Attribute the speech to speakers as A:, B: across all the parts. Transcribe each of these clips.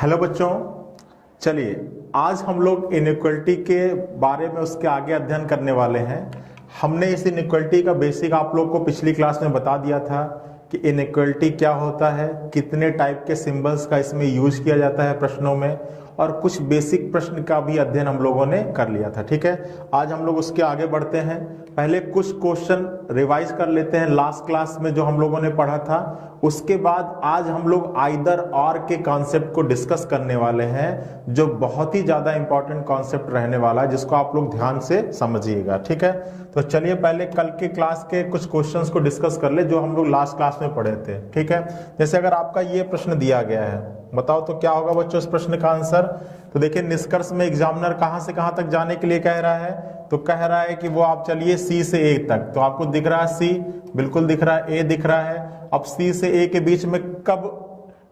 A: Hello बच्चों, चलिए आज हम लोग इनइक्वलिटी के बारे में उसके आगे अध्ययन करने वाले हैं। हमने इस इनइक्वलिटी का बेसिक आप लोग को पिछली क्लास में बता दिया था कि इनइक्वलिटी क्या होता है, कितने टाइप के सिंबल्स का इसमें यूज किया जाता है प्रश्नों में, और कुछ बेसिक प्रश्न का भी अध्ययन हम लोगों ने कर लिया था। ठीक है, आज हम लोग उसके आगे बढ़ते हैं। पहले कुछ क्वेश्चन रिवाइज कर लेते हैं लास्ट क्लास में जो हम लोगों ने पढ़ा था। उसके बाद आज हम लोग आइदर और के कॉन्सेप्ट को डिस्कस करने वाले हैं, जो बहुत ही ज्यादा इंपॉर्टेंट कॉन्सेप्ट रहने वाला है, जिसको आप लोग ध्यान से समझिएगा। ठीक है, तो चलिए पहले कल के क्लास के कुछ क्वेश्चंस को डिस्कस कर ले जो हम लोग लास्ट क्लास में पढ़े थे। ठीक है, जैसे अगर आपका ये प्रश्न दिया गया है, बताओ तो क्या होगा बच्चों इस प्रश्न का आंसर। तो देखिए, निष्कर्ष में एग्जामिनर कहां से कहां तक जाने के लिए कह रहा है, तो कह रहा है कि वो आप चलिए सी से ए तक। तो आपको दिख रहा है सी, बिल्कुल दिख रहा है, ए दिख रहा है। अब सी से ए के बीच में कब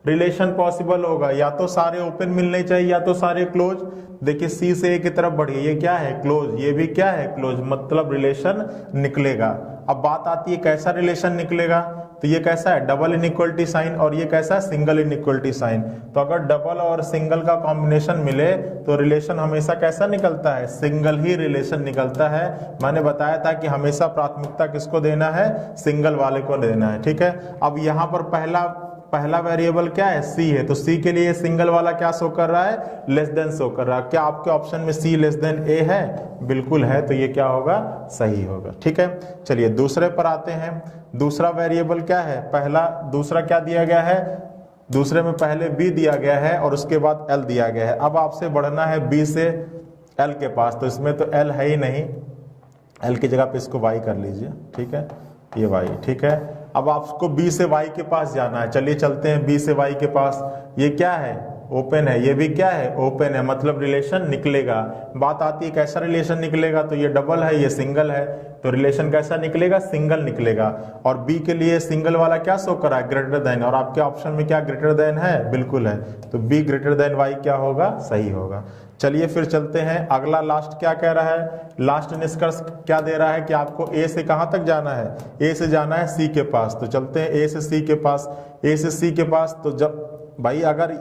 A: रिलेशन पॉसिबल होगा, या तो सारे ओपन मिलने चाहिए या तो सारे क्लोज। देखिए सी से ए की तरफ बढ़िए, ये क्या है क्लोज, ये भी क्या है क्लोज, मतलब रिलेशन निकलेगा। अब बात आती है कैसा रिलेशन निकलेगा, तो ये कैसा है डबल इनइक्वलिटी साइन, और ये कैसा है सिंगल इनइक्वलिटी साइन। तो अगर डबल और सिंगल का कॉम्बिनेशन मिले तो रिलेशन हमेशा कैसा निकलता है, सिंगल ही रिलेशन निकलता है। मैंने बताया था कि हमेशा प्राथमिकता किसको देना है, सिंगल वाले को देना है। ठीक है, अब यहाँ पर पहला वेरिएबल क्या है, सी है, तो सी के लिए सिंगल वाला क्या शो कर रहा है, लेस देन शो कर रहा है। क्या आपके ऑप्शन में सी लेस देन ए है, बिल्कुल है, तो ये क्या होगा, सही होगा। ठीक है, चलिए दूसरे पर आते हैं। दूसरा वेरिएबल क्या है, दूसरा क्या दिया गया है, दूसरे में पहले बी दिया गया है और उसके बाद एल दिया गया है। अब आपसे बढ़ना है बी से एल के पास, तो इसमें तो एल है ही नहीं, एल की जगह पे इसको वाई कर लीजिए। ठीक है, ये वाई, ठीक है। अब आपको बी से वाई के पास जाना है, चलिए चलते हैं बी से वाई के पास। ये क्या है, ओपन है, ये भी क्या है, ओपन है, मतलब रिलेशन निकलेगा। बात आती है कैसा रिलेशन निकलेगा, तो ये डबल है, ये सिंगल है, तो रिलेशन कैसा निकलेगा, सिंगल निकलेगा। और बी के लिए सिंगल वाला क्या शो करा है, ग्रेटर देन, और आपके ऑप्शन में क्या ग्रेटर देन है, बिल्कुल है, तो बी ग्रेटर देन वाई क्या होगा, सही होगा। चलिए फिर चलते हैं, अगला लास्ट क्या कह रहा है, लास्ट निष्कर्ष क्या दे रहा है कि आपको ए से कहां तक जाना है, ए से जाना है सी के पास। तो चलते हैं ए से सी के पास, ए से सी के पास। तो जब भाई अगर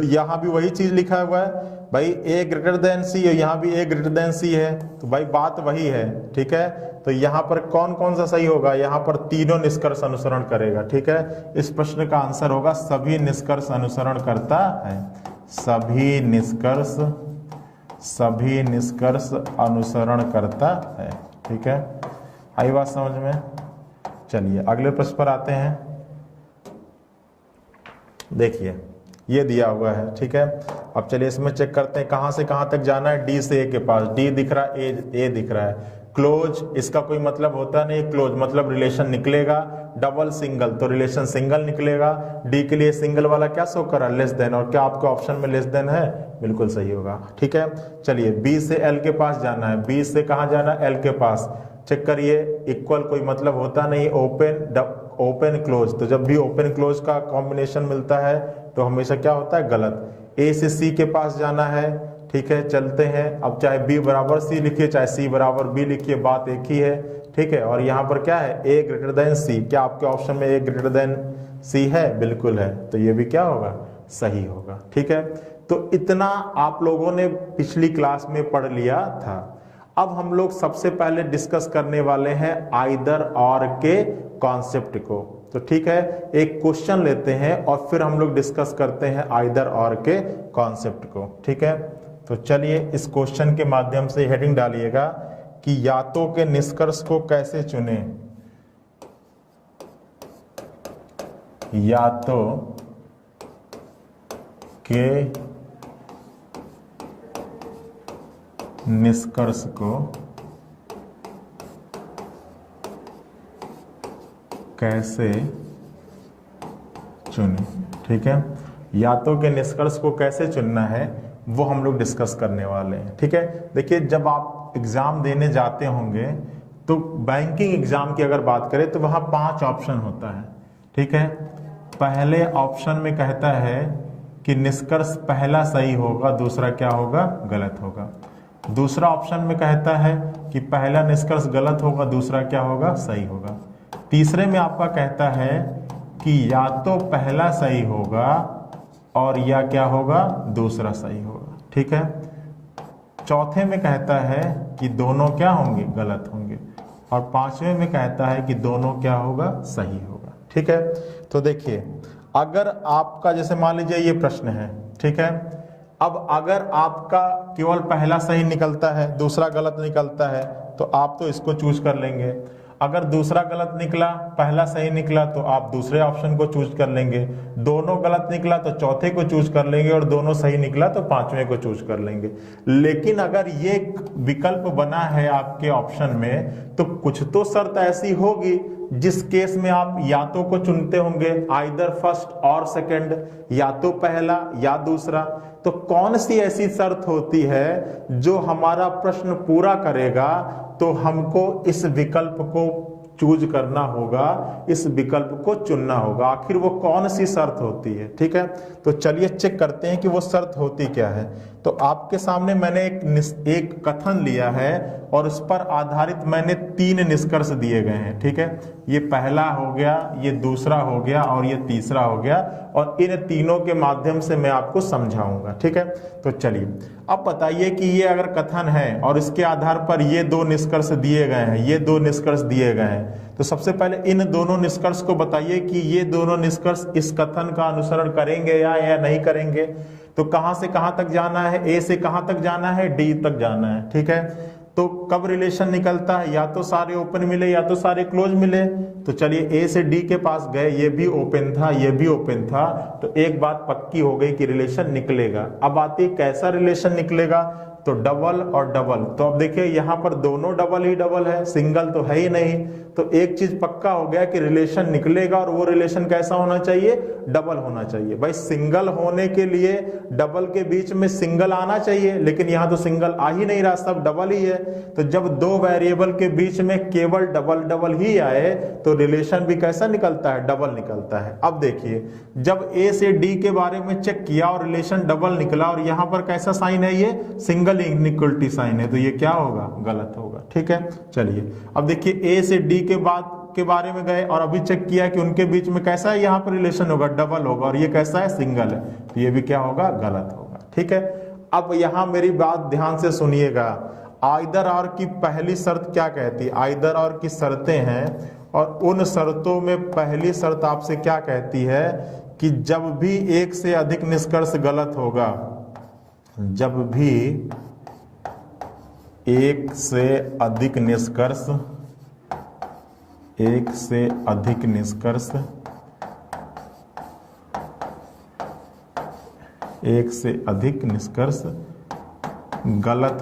A: यहाँ भी वही चीज लिखा हुआ है भाई, ए ग्रेटर देन सी है, यहाँ भी ए ग्रेटर देन सी है, तो भाई बात वही है। ठीक है, तो यहाँ पर कौन कौन सा सही होगा, यहाँ पर तीनों निष्कर्ष अनुसरण करेगा। ठीक है, इस प्रश्न का आंसर होगा सभी निष्कर्ष अनुसरण करता है, सभी निष्कर्ष अनुसरण करता है। ठीक है, आई बात समझ में। चलिए अगले प्रश्न पर आते हैं। देखिए ये दिया हुआ है, ठीक है। अब चलिए इसमें चेक करते हैं कहां से कहां तक जाना है, डी से ए के पास, डी दिख रहा है, ए दिख रहा है। क्लोज, इसका कोई मतलब होता नहीं, क्लोज मतलब रिलेशन निकलेगा। डबल सिंगल, तो रिलेशन सिंगल निकलेगा। डी के लिए सिंगल वाला क्या शो कर रहा है, लेस देन, और क्या आपके ऑप्शन में लेस देन है, बिल्कुल सही होगा। ठीक है, चलिए बी से एल के पास जाना है, बी से कहां जाना है, एल के पास। चेक करिए, इक्वल कोई मतलब होता नहीं, ओपन क्लोज, तो जब भी ओपन क्लोज का कॉम्बिनेशन मिलता है तो हमेशा क्या होता है, गलत। ए से सी के पास जाना है, ठीक है, चलते हैं। अब चाहे बी बराबर सी लिखिए चाहे सी बराबर बी लिखिए, बात एक ही है। ठीक है, और यहाँ पर क्या है, ए ग्रेटर देन सी, क्या आपके ऑप्शन में ए ग्रेटर देन सी है, बिल्कुल है, तो ये भी क्या होगा, सही होगा। ठीक है, तो इतना आप लोगों ने पिछली क्लास में पढ़ लिया था। अब हम लोग सबसे पहले डिस्कस करने वाले हैं आइदर और के कॉन्सेप्ट को। तो ठीक है, एक क्वेश्चन लेते हैं और फिर हम लोग डिस्कस करते हैं आइदर और के कॉन्सेप्ट को। ठीक है, तो चलिए इस क्वेश्चन के माध्यम से हेडिंग डालिएगा कि यातों के निष्कर्ष को कैसे चुने, यातों के निष्कर्ष को कैसे चुने। ठीक है, यातों के निष्कर्ष को कैसे चुनना है वो हम लोग डिस्कस करने वाले हैं। ठीक है, देखिए जब आप एग्जाम देने जाते होंगे तो बैंकिंग एग्जाम की अगर बात करें तो वहां 5 ऑप्शन होता है। ठीक है, पहले ऑप्शन में कहता है कि निष्कर्ष पहला सही होगा, दूसरा क्या होगा, गलत होगा। दूसरा ऑप्शन में कहता है कि पहला निष्कर्ष गलत होगा, दूसरा क्या होगा, सही होगा। तीसरे में आपका कहता है कि या तो पहला सही होगा और या क्या होगा, दूसरा सही होगा। ठीक है। चौथे में कहता है कि दोनों क्या होंगे, गलत होंगे, और पांचवें में कहता है कि दोनों क्या होगा, सही होगा। ठीक है। तो देखिए, अगर आपका जैसे मान लीजिए ये प्रश्न है, ठीक है, अब अगर आपका केवल पहला सही निकलता है, दूसरा गलत निकलता है, तो आप तो इसको चूज कर लेंगे। अगर दूसरा गलत निकला, पहला सही निकला, तो आप दूसरे ऑप्शन को चूज कर लेंगे। दोनों गलत निकला तो चौथे को चूज कर लेंगे, और दोनों सही निकला तो पांचवें को चूज कर लेंगे। लेकिन अगर ये विकल्प बना है आपके ऑप्शन में, तो कुछ तो शर्त ऐसी होगी जिस केस में आप या तो को चुनते होंगे, आइदर फर्स्ट और सेकंड, या तो पहला या दूसरा। तो कौन सी ऐसी शर्त होती है जो हमारा प्रश्न पूरा करेगा, तो हमको इस विकल्प को चूज करना होगा, इस विकल्प को चुनना होगा। आखिर वो कौन सी शर्त होती है। ठीक है। तो चलिए चेक करते हैं कि वो शर्त होती क्या है। तो आपके सामने मैंने एक कथन लिया है, और उस पर आधारित मैंने 3 निष्कर्ष दिए गए हैं। ठीक है। ये पहला हो गया, ये दूसरा हो गया, और ये तीसरा हो गया, और इन तीनों के माध्यम से मैं आपको समझाऊंगा। ठीक है। तो चलिए, अब बताइए कि ये अगर कथन है और इसके आधार पर ये 2 निष्कर्ष दिए गए हैं, ये 2 निष्कर्ष दिए गए हैं, तो सबसे पहले इन दोनों निष्कर्ष को बताइए कि ये दोनों निष्कर्ष इस कथन का अनुसरण करेंगे या नहीं करेंगे। तो कहां से कहां तक जाना है, ए से कहां तक जाना है, डी तक जाना है। ठीक है। तो कब रिलेशन निकलता है, या तो सारे ओपन मिले या तो सारे क्लोज मिले। तो चलिए ए से डी के पास गए, ये भी ओपन था, ये भी ओपन था, तो एक बात पक्की हो गई कि रिलेशन निकलेगा। अब आती है कैसा रिलेशन निकलेगा, तो डबल और डबल। तो अब देखिए यहाँ पर दोनों डबल ही डबल है, सिंगल तो है ही नहीं। तो एक चीज पक्का हो गया कि रिलेशन निकलेगा, और वो रिलेशन कैसा होना चाहिए, डबल होना चाहिए। भाई सिंगल होने के लिए डबल के बीच में सिंगल आना चाहिए, लेकिन यहाँ तो सिंगल आ ही नहीं रहा, सब डबल ही है। तो जब 2 वेरिएबल के बीच में केवल डबल डबल ही आए, तो रिलेशन भी कैसा निकलता है, डबल निकलता है। अब देखिए, जब ए से डी के बारे में चेक किया और रिलेशन डबल निकला, और यहाँ पर कैसा साइन है, ये सिंगल इनइक्वलिटी साइन है, तो ये क्या होगा, गलत होगा। ठीक है। चलिए, अब देखिए ए से डी के बारे में गए और अभी चेक किया कि उनके बीच में कैसा है, यहाँ पर रिलेशन होगा, डबल होगा, और ये कैसा है, सिंगल है, तो ये भी क्या होगा, गलत होगा। ठीक है। अब यहाँ मेरी बात ध्यान से सुनिएगा। आइदर और की पहली शर्त क्या कहती है, आइदर और की शर्तें हैं, और उन शर्तों में पहली शर्त आपसे क्या कहती है कि जब भी एक से अधिक निष्कर्ष गलत होगा, जब भी एक से अधिक निष्कर्ष गलत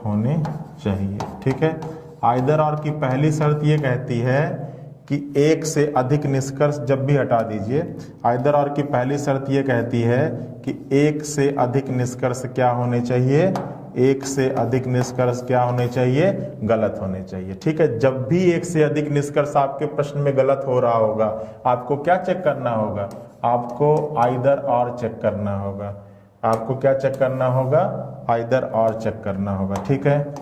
A: होने चाहिए। ठीक है। आइदर और की पहली शर्त ये कहती है कि एक से अधिक निष्कर्ष, जब भी हटा दीजिए, आइदर और की पहली शर्त ये कहती है कि एक से अधिक निष्कर्ष क्या होने चाहिए, एक से अधिक निष्कर्ष क्या होने चाहिए, गलत होने चाहिए। ठीक है। जब भी एक से अधिक निष्कर्ष आपके प्रश्न में गलत हो रहा होगा, आपको क्या चेक करना होगा, आपको आइदर और चेक करना होगा। आपको क्या चेक करना होगा, आइदर और चेक करना होगा। ठीक है।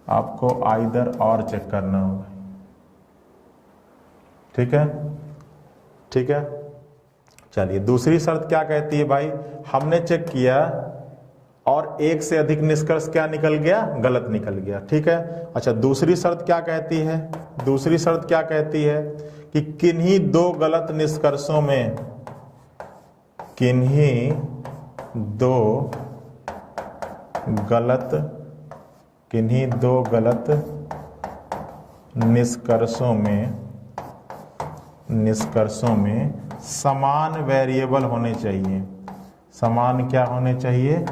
A: आपको आइदर और चेक करना होगा। ठीक है। ठीक है। चलिए, दूसरी शर्त क्या कहती है भाई, हमने चेक किया और एक से अधिक निष्कर्ष क्या निकल गया, गलत निकल गया। ठीक है। अच्छा, दूसरी शर्त क्या कहती है, दूसरी शर्त क्या कहती है कि किन्हीं 2 गलत निष्कर्षों में, किन्हीं 2 गलत निष्कर्षों में समान वेरिएबल होने चाहिए। समान क्या होने चाहिए,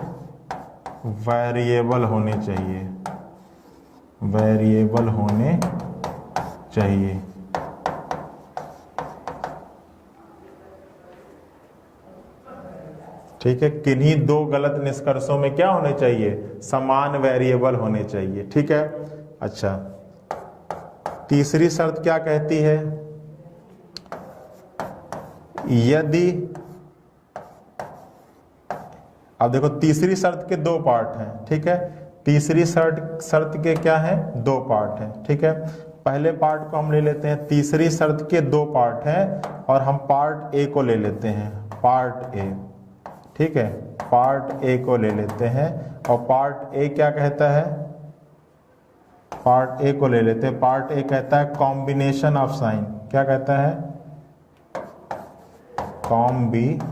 A: वेरिएबल होने चाहिए, वेरिएबल होने चाहिए। ठीक है। किन्हीं 2 गलत निष्कर्षों में क्या होने चाहिए, समान वेरिएबल होने चाहिए। ठीक है। अच्छा, तीसरी शर्त क्या कहती है, यदि, अब देखो तीसरी शर्त के 2 पार्ट हैं। ठीक है। तीसरी शर्त के क्या है, 2 पार्ट हैं। ठीक है। पहले पार्ट को हम ले लेते हैं, तीसरी शर्त के दो पार्ट हैं और हम पार्ट ए को ले लेते हैं, पार्ट ए, ठीक है, पार्ट ए को ले लेते हैं। और पार्ट ए क्या कहता है, पार्ट ए को ले लेते हैं, पार्ट ए कहता है कॉम्बिनेशन ऑफ साइन, क्या कहता है, कॉम्बिनेशन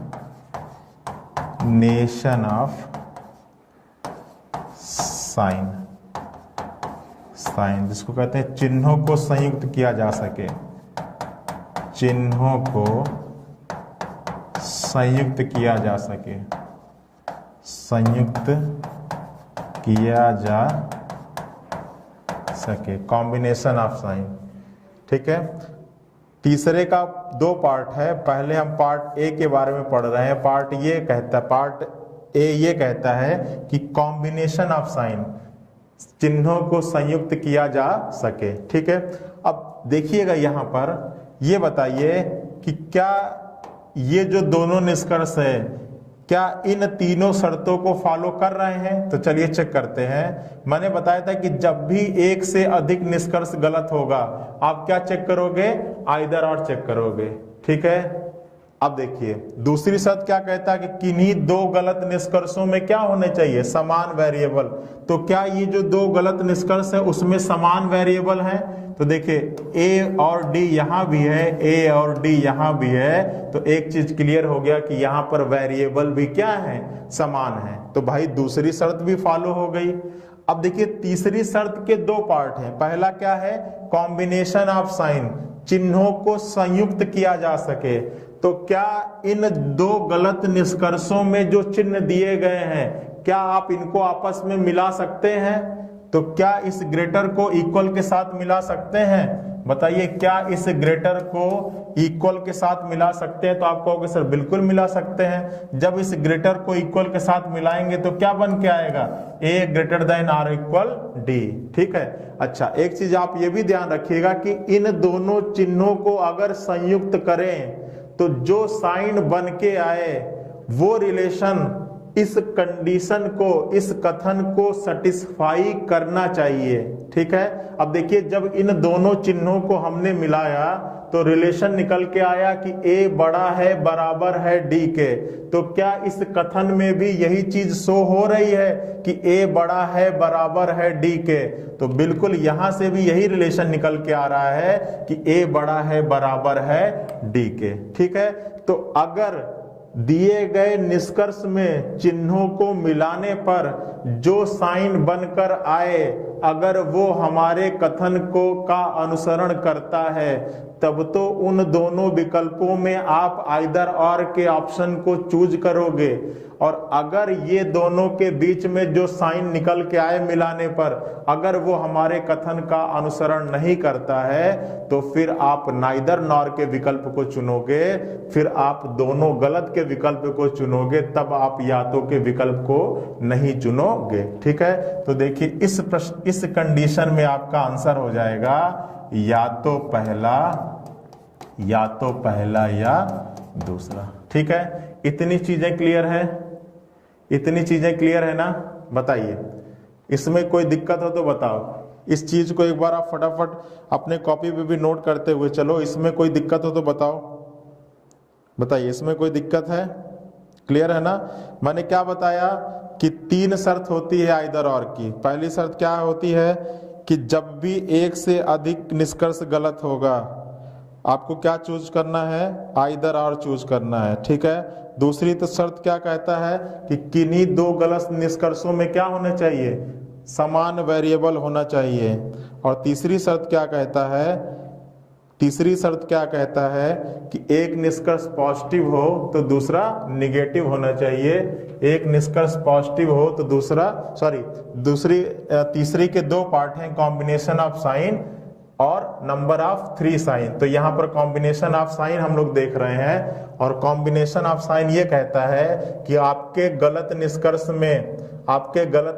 A: ऑफ साइन, साइन जिसको कहते हैं चिन्हों को संयुक्त किया जा सके, चिन्हों को संयुक्त किया जा सके, संयुक्त किया जा सके, कॉम्बिनेशन ऑफ साइन, ठीक है। तीसरे का दो पार्ट है, पहले हम पार्ट ए के बारे में पढ़ रहे हैं। पार्ट ये कहता है, पार्ट ए ये कहता है कि कॉम्बिनेशन ऑफ साइन, चिन्हों को संयुक्त किया जा सके, ठीक है। अब देखिएगा यहां पर ये बताइए कि क्या ये जो दोनों निष्कर्ष है क्या इन तीनों शर्तों को फॉलो कर रहे हैं? तो चलिए चेक करते हैं। मैंने बताया था कि जब भी एक से अधिक निष्कर्ष गलत होगा आप क्या चेक करोगे, आइदर और चेक करोगे, ठीक है। अब देखिए दूसरी शर्त क्या कहता है कि किन्हीं दो गलत निष्कर्षों में क्या होने चाहिए, समान वेरिएबल। तो क्या ये जो दो गलत निष्कर्ष है उसमें समान वेरिएबल हैं? तो देखिए ए और डी यहां भी है, ए और डी यहां भी है, तो एक चीज क्लियर हो गया कि यहां पर वेरिएबल भी क्या है, समान है। तो भाई दूसरी शर्त भी फॉलो हो गई। अब देखिए तीसरी शर्त के दो पार्ट हैं, पहला क्या है, कॉम्बिनेशन ऑफ साइन, चिन्हों को संयुक्त किया जा सके। तो क्या इन दो गलत निष्कर्षों में जो चिन्ह दिए गए हैं क्या आप इनको आपस में मिला सकते हैं? तो क्या इस ग्रेटर को इक्वल के साथ मिला सकते हैं? बताइए क्या इस ग्रेटर को इक्वल के साथ मिला सकते हैं? तो आप कहोगे सर बिल्कुल मिला सकते हैं। जब इस ग्रेटर को इक्वल के साथ मिलाएंगे तो क्या बन के आएगा, A greater than or equal D, ठीक है। अच्छा एक चीज आप ये भी ध्यान रखिएगा कि इन दोनों चिन्हों को अगर संयुक्त करें तो जो साइन बन के आए वो रिलेशन इस कंडीशन को, इस कथन को सेटिस्फाई करना चाहिए, ठीक है। अब देखिए जब इन दोनों चिन्हों को हमने मिलाया तो रिलेशन निकल के आया कि a बड़ा है बराबर है d के। तो क्या इस कथन में भी यही चीज शो हो रही है कि a बड़ा है बराबर है d के? तो बिल्कुल यहां से भी यही रिलेशन निकल के आ रहा है कि a बड़ा है बराबर है d के, ठीक है। तो अगर दिए गए निष्कर्ष में चिन्हों को मिलाने पर जो साइन बनकर आए अगर वो हमारे कथन को का अनुसरण करता है तब तो उन दोनों विकल्पों में आप आइदर और के ऑप्शन को चूज करोगे। और अगर ये दोनों के बीच में जो साइन निकल के आए मिलाने पर अगर वो हमारे कथन का अनुसरण नहीं करता है तो फिर आप नाइदर नॉर के विकल्प को चुनोगे, फिर आप दोनों गलत के विकल्प को चुनोगे, तब आप या तो के विकल्प को नहीं चुनोगे, ठीक है। तो देखिए इस कंडीशन में आपका आंसर हो जाएगा या तो पहला या दूसरा, ठीक है। इतनी चीजें क्लियर है, इतनी चीजें क्लियर है ना? बताइए इसमें कोई दिक्कत हो तो बताओ। इस चीज को एक बार आप फटाफट अपने कॉपी पे भी नोट करते हुए चलो, इसमें कोई दिक्कत हो तो बताओ, बताइए इसमें कोई दिक्कत है? क्लियर है ना? मैंने क्या बताया कि तीन शर्त होती है आइदर और की। पहली शर्त क्या होती है कि जब भी एक से अधिक निष्कर्ष गलत होगा आपको क्या चूज करना है, आइदर और चूज करना है, ठीक है। दूसरी तो शर्त क्या कहता है कि किन्हीं दो गलत निष्कर्षों में क्या होना चाहिए, समान वेरिएबल होना चाहिए। और तीसरी शर्त क्या कहता है, तीसरी शर्त क्या कहता है कि एक निष्कर्ष पॉजिटिव हो तो दूसरा निगेटिव होना चाहिए, एक निष्कर्ष पॉजिटिव हो तो दूसरा तीसरी के दो पार्ट हैं, कॉम्बिनेशन ऑफ साइन और नंबर ऑफ 3 साइन। तो यहाँ पर कॉम्बिनेशन ऑफ साइन हम लोग देख रहे हैं और कॉम्बिनेशन ऑफ साइन ये कहता है कि आपके गलत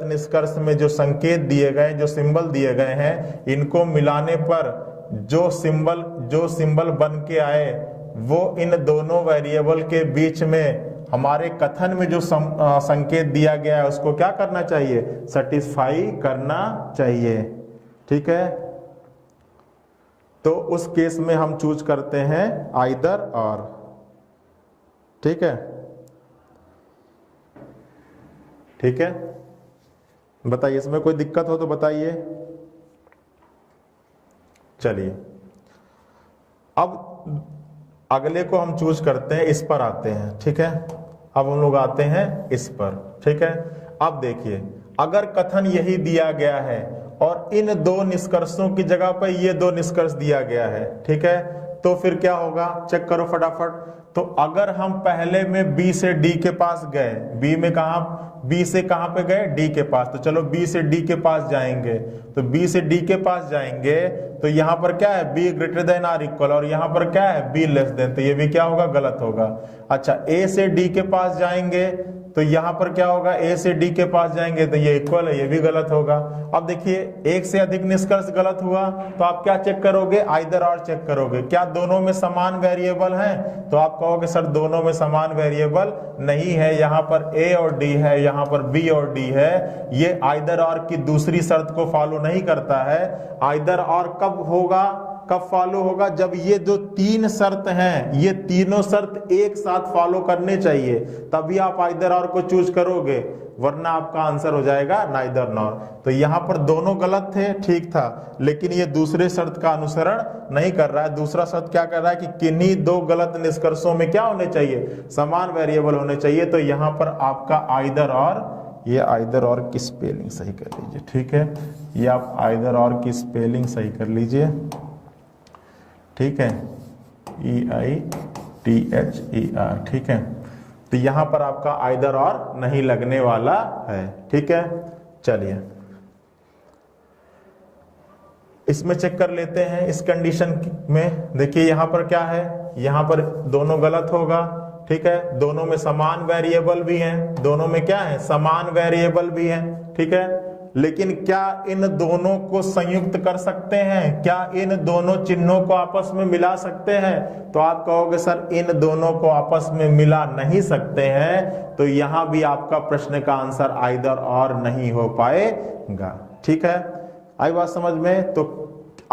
A: निष्कर्ष में जो संकेत दिए गए, जो सिंबल दिए गए हैं, इनको मिलाने पर जो सिंबल बन के आए वो इन दोनों वेरिएबल के बीच में हमारे कथन में जो संकेत दिया गया है उसको क्या करना चाहिए, सेटिस्फाई करना चाहिए, ठीक है। तो उस केस में हम चूज करते हैं आइदर और। ठीक है, ठीक है, बताइए इसमें कोई दिक्कत हो तो बताइए। चलिए अब अगले को हम चूज करते हैं, इस पर आते हैं। ठीक है, अब हम लोग आते हैं इस पर। ठीक है, अब देखिए अगर कथन यही दिया गया है और इन दो निष्कर्षों की जगह पर ये दो निष्कर्ष दिया गया है, ठीक है, तो फिर क्या होगा, चेक करो फटाफट। तो अगर हम पहले में बी से डी के पास गए, बी में कहा, बी से कहां पे गए, डी के पास, तो चलो बी से डी के पास जाएंगे। तो बी से डी के पास जाएंगे तो यहां पर क्या है, B greater than or equal, और यहां पर क्या है, बी लेस देन, तो ये भी क्या होगा, गलत होगा। अच्छा, ए से डी के पास जाएंगे तो यहां पर क्या होगा, ए से डी के पास जाएंगे तो ये इक्वल है, ये भी गलत होगा। अब देखिए एक से अधिक निष्कर्ष गलत हुआ तो आप क्या चेक करोगे, आइदर और चेक करोगे, क्या दोनों में समान वेरिएबल हैं, तो आप कहोगे सर दोनों में समान वेरिएबल नहीं है, यहां पर ए और डी है, यहां पर बी और डी है, ये आइदर और की दूसरी शर्त को फॉलो नहीं करता है। आइदर और कब होगा, कब फॉलो होगा, जब ये जो तीन शर्त हैं, ये तीनों शर्त एक साथ फॉलो करने चाहिए, तभी आप आइदर और को चूज करोगे, वरना आपका आंसर हो जाएगा नाइदर नॉर। तो यहां पर दोनों गलत थे, ठीक था, लेकिन ये दूसरे शर्त का अनुसरण नहीं कर रहा है। दूसरा शर्त क्या कर रहा है कि किन्हीं दो गलत निष्कर्षों में क्या होने चाहिए, समान वेरिएबल होने चाहिए। तो यहां पर आपका आइदर और, ये आइदर और की स्पेलिंग सही कर लीजिए। ठीक है, ये आप आइदर और की स्पेलिंग सही कर लीजिए। ठीक है, EITHER। ठीक है, तो यहां पर आपका आइदर और नहीं लगने वाला है। ठीक है, चलिए इसमें चेक कर लेते हैं। इस कंडीशन में देखिए यहां पर क्या है, यहां पर दोनों गलत होगा। ठीक है, दोनों में समान वेरिएबल भी हैं, दोनों में क्या है, समान वेरिएबल भी हैं। ठीक है, लेकिन क्या इन दोनों को संयुक्त कर सकते हैं, क्या इन दोनों चिन्हों को आपस में मिला सकते हैं, तो आप कहोगे सर इन दोनों को आपस में मिला नहीं सकते हैं, तो यहां भी आपका प्रश्न का आंसर आइदर और नहीं हो पाएगा। ठीक है, आई बात समझ में। तो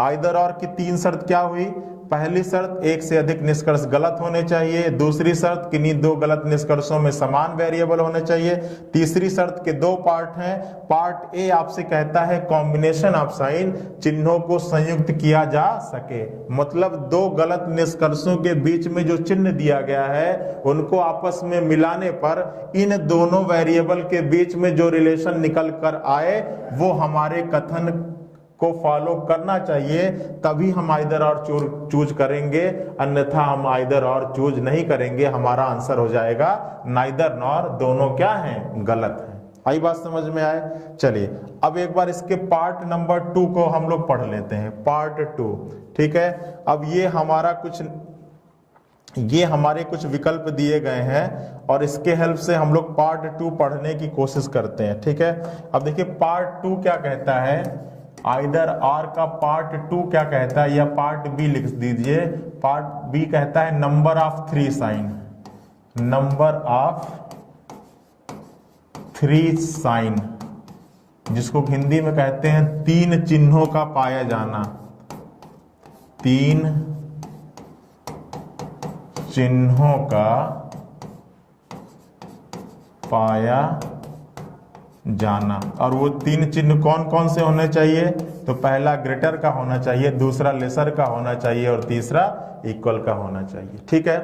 A: आइदर और की तीन शर्त क्या हुई, पहली शर्त एक से अधिक निष्कर्ष गलत होने चाहिए, दूसरी शर्त किन्हीं दो गलत निष्कर्षों में समान वेरिएबल होने चाहिए, तीसरी शर्त के दो पार्ट हैं। पार्ट ए आपसे कहता है कॉम्बिनेशन ऑफ साइन, चिन्हों को संयुक्त किया जा सके, मतलब दो गलत निष्कर्षों के बीच में जो चिन्ह दिया गया है उनको आपस में मिलाने पर इन दोनों वेरिएबल के बीच में जो रिलेशन निकल कर आए वो हमारे कथन को फॉलो करना चाहिए, तभी हम आइदर और चूज करेंगे, अन्यथा हम आइदर और चूज नहीं करेंगे, हमारा आंसर हो जाएगा नाइदर नॉर, दोनों क्या हैं, गलत हैं। आई बात समझ में आए। चलिए अब एक बार इसके पार्ट नंबर 2 को हम लोग पढ़ लेते हैं, पार्ट 2। ठीक है, अब ये हमारे कुछ विकल्प दिए गए हैं और इसके हेल्प से हम लोग पार्ट 2 पढ़ने की कोशिश करते हैं। ठीक है, अब देखिए पार्ट 2 क्या कहता है, आइदर आर का पार्ट 2 क्या कहता है, या पार्ट बी लिख दीजिए। पार्ट बी कहता है number of 3 sign, number of 3 sign, जिसको हिंदी में कहते हैं तीन चिन्हों का पाया जाना, तीन चिन्हों का पाया जाना। और वो तीन चिन्ह कौन कौन से होने चाहिए, तो पहला ग्रेटर का होना चाहिए, दूसरा लेसर का होना चाहिए और तीसरा इक्वल का होना चाहिए। ठीक है,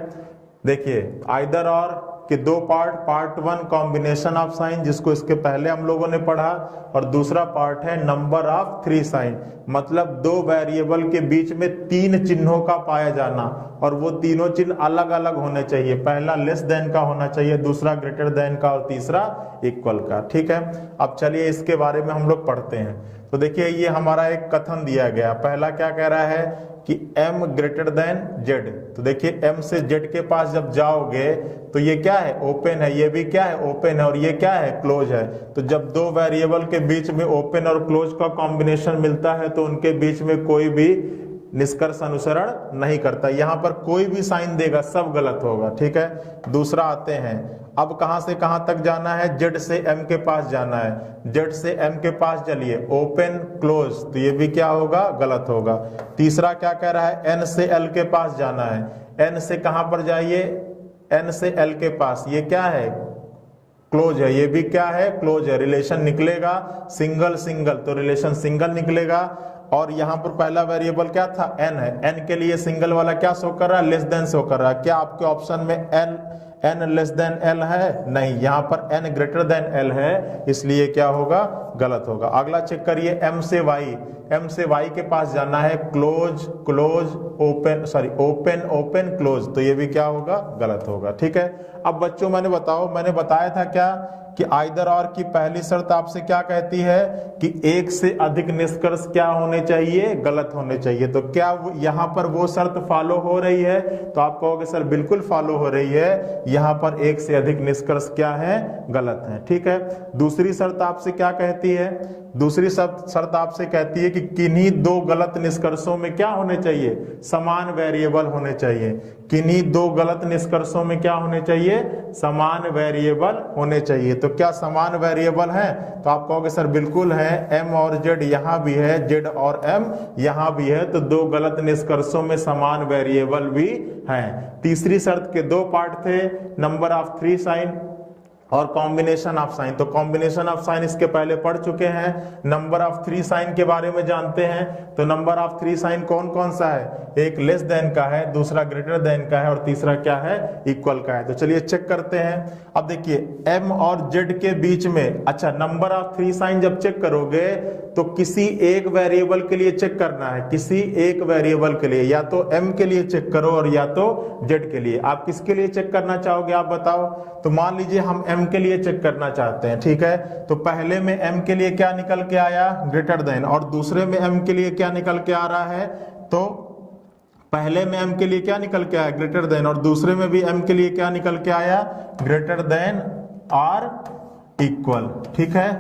A: देखिए आइदर और के दो part, part 1 combination of sign, जिसको इसके पहले हम लोगों ने पढ़ा, और दूसरा पार्ट है नंबर ऑफ 3 साइन, मतलब दो वेरिएबल के बीच में तीन चिन्हों का पाया जाना, और वो तीनों चिन्ह अलग अलग होने चाहिए, पहला लेस देन का होना चाहिए, दूसरा ग्रेटर देन का और तीसरा इक्वल का। ठीक है, अब चलिए इसके बारे में हम लोग पढ़ते हैं। तो देखिए ये हमारा एक कथन दिया गया, पहला क्या कह रहा है कि m ग्रेटर देन z। तो देखिए m से z के पास जब जाओगे तो ये क्या है, ओपन है, ये भी क्या है, ओपन है, और ये क्या है, क्लोज है। तो जब दो वेरिएबल के बीच में ओपन और क्लोज का कॉम्बिनेशन मिलता है तो उनके बीच में कोई भी निष्कर्ष अनुसरण नहीं करता, यहां पर कोई भी साइन देगा सब गलत होगा। ठीक है, दूसरा आते हैं, अब कहां से कहां तक जाना है, जेड से एम के पास जाना है, जेड से एम के पास चलिए, ओपन क्लोज, तो ये भी क्या होगा, गलत होगा। तीसरा क्या कह रहा है, एन से एल के पास जाना है, एन से कहां पर जाइए, एन से एल के पास, ये क्या है, क्लोज है, ये भी क्या है, क्लोज है, रिलेशन निकलेगा सिंगल सिंगल, तो रिलेशन सिंगल निकलेगा। और यहां पर पहला वेरिएबल क्या था, एन है, एन के लिए सिंगल वाला क्या शो कर रहा है, लेस देन शो कर रहा है। क्या आपके ऑप्शन में एन लेस देन एल है, नहीं, यहां पर एन ग्रेटर देन एल है, इसलिए क्या होगा, गलत होगा। अगला चेक करिए, एम से वाई, एम से वाई के पास जाना है, close close open, sorry open open close, तो ये भी क्या होगा, गलत होगा। ठीक है, अब बच्चों मैंने बताया था क्या कि आइदर और की पहली शर्त आपसे क्या कहती है कि एक से अधिक निष्कर्ष क्या होने चाहिए, गलत होने चाहिए। तो क्या यहां पर वो शर्त फॉलो हो रही है, तो आप कहोगे सर बिल्कुल फॉलो हो रही है, यहां पर एक से अधिक निष्कर्ष क्या है, गलत है। ठीक है, दूसरी शर्त आपसे क्या कहती है, दूसरी शर्त आपसे कहती है कि किन्हीं दो गलत निष्कर्षों में क्या होने चाहिए, समान वेरिएबल होने चाहिए। किन्हीं दो गलत निष्कर्षों में क्या होने चाहिए, समान वेरिएबल होने चाहिए। तो क्या समान वेरिएबल है, तो आप कहोगे सर बिल्कुल है, एम और जेड यहां भी है, जेड और एम यहां भी है, तो दो गलत निष्कर्षों में समान वेरिएबल भी हैं। तीसरी शर्त के दो पार्ट थे, नंबर ऑफ 3 साइन और कॉम्बिनेशन ऑफ साइन। तो कॉम्बिनेशन ऑफ साइन इसके पहले पढ़ चुके हैं, नंबर ऑफ 3 साइन के बारे में जानते हैं। तो नंबर ऑफ 3 साइन कौन कौन सा है, एक लेस देन का है, दूसरा ग्रेटर देन का है और तीसरा क्या है, इक्वल का है। तो चलिए चेक करते हैं। अब देखिए एम और जेड के बीच में, अच्छा नंबर ऑफ 3 साइन जब चेक करोगे तो किसी एक वेरिएबल के लिए चेक करना है, किसी एक वेरिएबल के लिए, या तो एम के लिए चेक करो और या तो जेड के लिए। आप किसके लिए चेक करना चाहोगे, आप बताओ। तो मान लीजिए हम एम के लिए चेक करना चाहते हैं, ठीक है, तो पहले में एम के लिए क्या निकल के आया, ग्रेटर देन, और दूसरे में एम के लिए क्या निकल के आ रहा है, तो पहले में एम के लिए क्या निकल के आया, ग्रेटर देन, और दूसरे में भी एम के लिए क्या निकल के आया, ग्रेटर देन और इक्वल। ठीक है,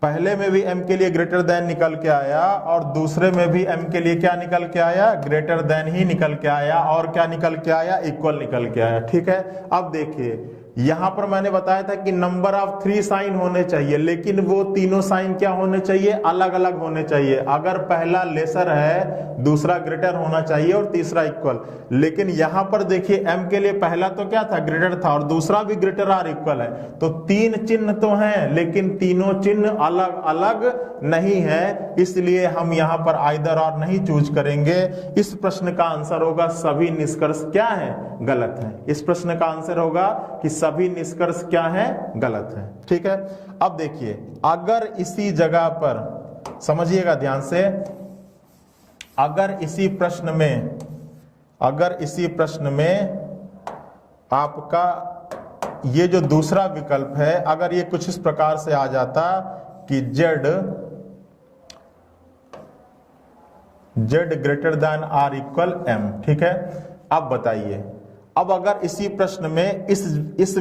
A: पहले में भी एम के लिए ग्रेटर देन निकल के आया और दूसरे में भी एम के लिए क्या निकल के आया, ग्रेटर देन ही निकल के आया, और क्या निकल के आया, इक्वल निकल के आया। ठीक है, अब देखिए यहां पर मैंने बताया था कि नंबर ऑफ 3 साइन होने चाहिए, लेकिन वो तीनों साइन क्या होने चाहिए, अलग अलग होने चाहिए। अगर पहला लेसर है, दूसरा ग्रेटर होना चाहिए और तीसरा इक्वल। लेकिन यहां पर देखिए एम के लिए पहला तो क्या था, ग्रेटर था, और दूसरा भी ग्रेटर और इक्वल है। तो 3 चिन्ह तो हैं, लेकिन तीनों चिन्ह अलग अलग नहीं है, इसलिए हम यहां पर आइदर और नहीं चूज करेंगे। इस प्रश्न का आंसर होगा सभी निष्कर्ष क्या है, गलत है। इस प्रश्न का आंसर होगा कि सभी निष्कर्ष क्या है, गलत है। ठीक है, अब देखिए अगर इसी जगह पर समझिएगा ध्यान से, अगर इसी प्रश्न में आपका ये जो दूसरा विकल्प है, अगर ये कुछ इस प्रकार से आ जाता कि z greater than or equal m, ठीक है, अब बताइए, अब अगर इसी प्रश्न में इस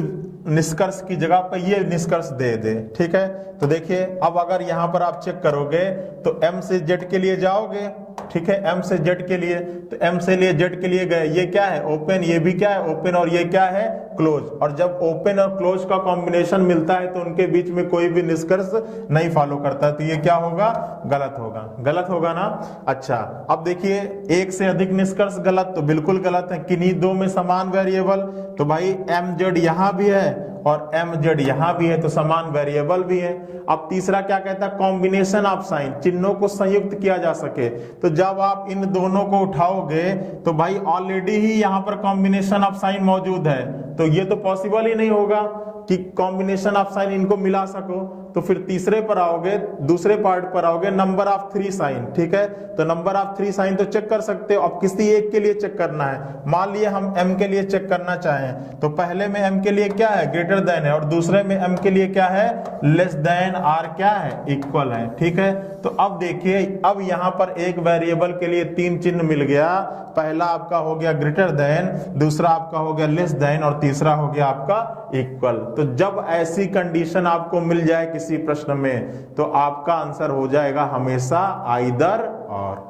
A: निष्कर्ष की जगह पर ये निष्कर्ष दे दे, ठीक है, तो देखिए अब अगर यहां पर आप चेक करोगे तो m से z के लिए जाओगे, ठीक है, m से z के लिए, तो m से लिए z के लिए गए, ये क्या है, ओपन, ये भी क्या है, ओपन, और ये क्या है, क्लोज। और जब ओपन और क्लोज का कॉम्बिनेशन मिलता है तो उनके बीच में कोई भी निष्कर्ष नहीं फॉलो करता, तो ये क्या होगा, गलत होगा। गलत होगा ना। अच्छा अब देखिए एक से अधिक निष्कर्ष गलत, तो बिल्कुल गलत है। किन्हीं दो में समान वेरिएबल, तो भाई एम जेड यहां भी है और एम जेड यहां भी है, तो समान वेरिएबल भी है। अब तीसरा क्या कहता है, कॉम्बिनेशन ऑफ साइन, चिन्हों को संयुक्त किया जा सके। तो जब आप इन दोनों को उठाओगे तो भाई ऑलरेडी ही यहां पर कॉम्बिनेशन ऑफ साइन मौजूद है, तो ये तो पॉसिबल ही नहीं होगा कि कॉम्बिनेशन ऑफ साइन इनको मिला सको। तो फिर तीसरे पर आओगे, दूसरे पार्ट पर आओगे, नंबर ऑफ 3 साइन, ठीक है, तो नंबर ऑफ 3 साइन तो चेक कर सकते हो। अब किसी एक के लिए चेक करना है, मान लिए हम m के लिए चेक करना चाहें, तो पहले में m के लिए क्या है, ग्रेटर देन है, और दूसरे में m के लिए क्या है, लेस देन और क्या है, इक्वल है। ठीक है, तो अब देखिए अब यहां पर एक वेरिएबल के लिए 3 चिन्ह मिल गया। पहला आपका हो गया ग्रेटर देन, दूसरा आपका हो गया लेस देन, और तीसरा हो गया आपका इक्वल। तो जब ऐसी कंडीशन आपको मिल जाए किसी प्रश्न में, तो आपका आंसर हो जाएगा हमेशा आइदर और।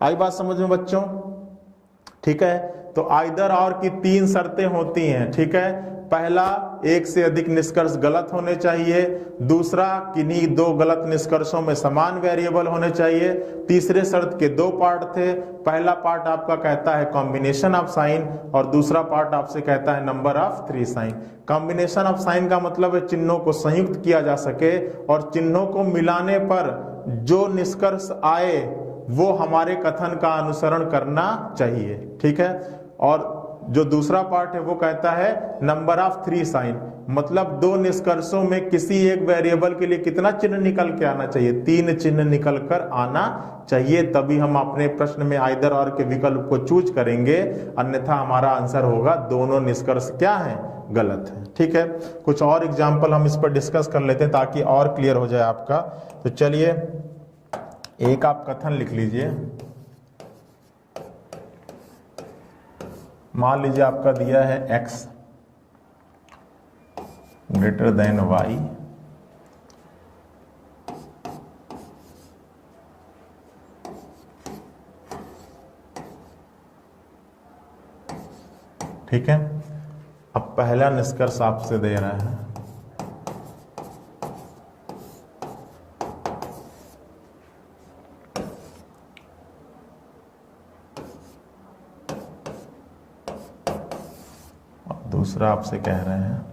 A: आई बात समझ में बच्चों, ठीक है। तो आइदर और की 3 शर्तें होती हैं, ठीक है। पहला, एक से अधिक निष्कर्ष गलत होने चाहिए। दूसरा, किन्हीं 2 गलत निष्कर्षों में समान वेरिएबल होने चाहिए। तीसरे शर्त के 2 पार्ट थे। पहला पार्ट आपका कहता है कॉम्बिनेशन ऑफ साइन और दूसरा पार्ट आपसे कहता है number of 3 sign. Combination of sign का मतलब है चिन्हों को संयुक्त किया जा सके और चिन्हों को मिलाने पर जो निष्कर्ष आए वो हमारे कथन का अनुसरण करना चाहिए, ठीक है। और जो दूसरा पार्ट है वो कहता है नंबर ऑफ 3 साइन, मतलब 2 निष्कर्षों में किसी एक वेरिएबल के लिए कितना चिन्ह निकल के आना चाहिए, 3 चिन्ह निकल कर आना चाहिए, तभी हम अपने प्रश्न में आइदर और के विकल्प को चूज करेंगे, अन्यथा हमारा आंसर होगा दोनों निष्कर्ष क्या है, गलत है, ठीक है। कुछ और एग्जाम्पल हम इस पर डिस्कस कर लेते हैं ताकि और क्लियर हो जाए आपका। तो चलिए एक आप कथन लिख लीजिए। मान लीजिए आपका दिया है x ग्रेटर देन y, ठीक है। अब पहला निष्कर्ष आपसे दे रहा है दूसरा आपसे कह रहे हैं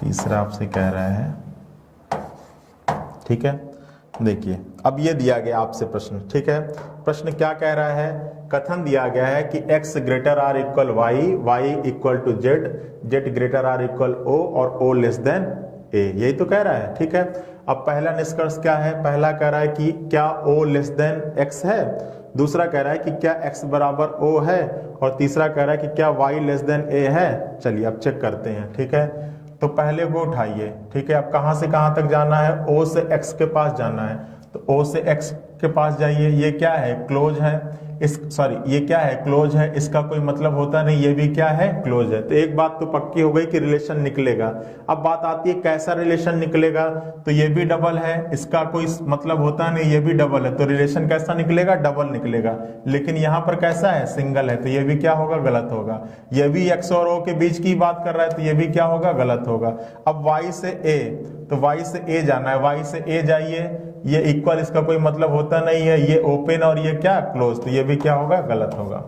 A: तीसरा आपसे कह रहे हैं, ठीक है। देखिए अब ये दिया गया आपसे प्रश्न, ठीक है। प्रश्न क्या कह रहा है, कथन दिया गया है कि x greater or equal Y, Y equal to Z, Z greater or equal O और ओ लेस देन ए, यही तो कह रहा है, ठीक है। अब पहला निष्कर्ष क्या है, पहला कह रहा है कि क्या o लेस देन x है, दूसरा कह रहा है कि क्या x बराबर o है और तीसरा कह रहा है कि क्या y लेस देन a है। चलिए अब चेक करते हैं, ठीक है। तो पहले को उठाइए, ठीक है। अब कहां से कहां तक जाना है, o से x के पास जाना है, तो o से x के पास जाइए। ये क्या है, क्लोज है, ये क्या है, क्लोज है, इसका कोई मतलब होता नहीं, ये भी क्या है, क्लोज है। तो एक बात तो पक्की हो गई कि रिलेशन निकलेगा। अब बात आती है कैसा रिलेशन निकलेगा, तो ये भी डबल है, इसका कोई मतलब होता नहीं, ये भी डबल है, तो रिलेशन कैसा निकलेगा, डबल निकलेगा। लेकिन यहाँ पर कैसा है, सिंगल है, तो ये भी क्या होगा, गलत होगा। ये भी x और o के बीच की बात कर रहा है, तो ये भी क्या होगा, गलत होगा। अब y से a, तो y से a जाना है, y से a जाइए, ये इक्वल, इसका कोई मतलब होता नहीं है, ये ओपन और ये क्या, क्लोज, तो ये भी क्या होगा, गलत होगा।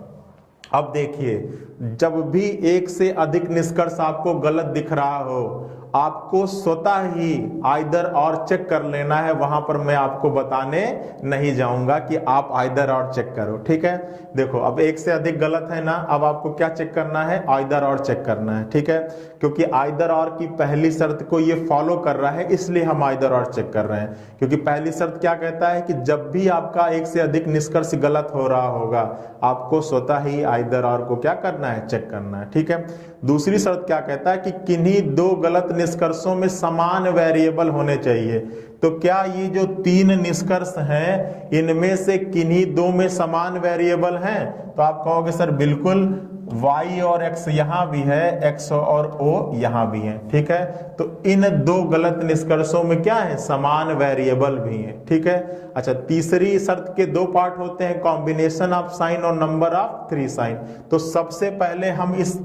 A: अब देखिए जब भी एक से अधिक निष्कर्ष आपको गलत दिख रहा हो, आपको स्वतः ही आइदर और चेक कर लेना है, वहां पर मैं आपको बताने नहीं जाऊंगा कि आप आइदर और चेक करो, ठीक है। देखो अब एक से अधिक गलत है ना, अब आपको क्या चेक करना है, आइदर और चेक करना है, ठीक है। क्योंकि आइदर और की पहली शर्त को ये फॉलो कर रहा है, इसलिए हम आइदर और चेक कर रहे हैं। क्योंकि पहली शर्त क्या कहता है कि जब भी आपका एक से अधिक निष्कर्ष गलत हो रहा होगा, आपको स्वतः ही आइदर और को क्या करना है, चेक करना है, ठीक है। दूसरी शर्त क्या कहता है कि किन्हीं 2 गलत निष्कर्षों में समान वेरिएबल होने चाहिए। तो क्या ये जो 3 निष्कर्ष हैं, इनमें से किन्हीं 2 में समान वेरिएबल हैं, तो आप कहोगे सर बिल्कुल, y और x यहां भी है, x और o यहां भी है, ठीक है। तो इन 2 गलत निष्कर्षों में क्या है, समान वेरिएबल भी है, ठीक है। अच्छा, तीसरी शर्त के 2 पार्ट होते हैं, कॉम्बिनेशन ऑफ साइन और नंबर ऑफ 3 साइन। तो सबसे पहले हम इस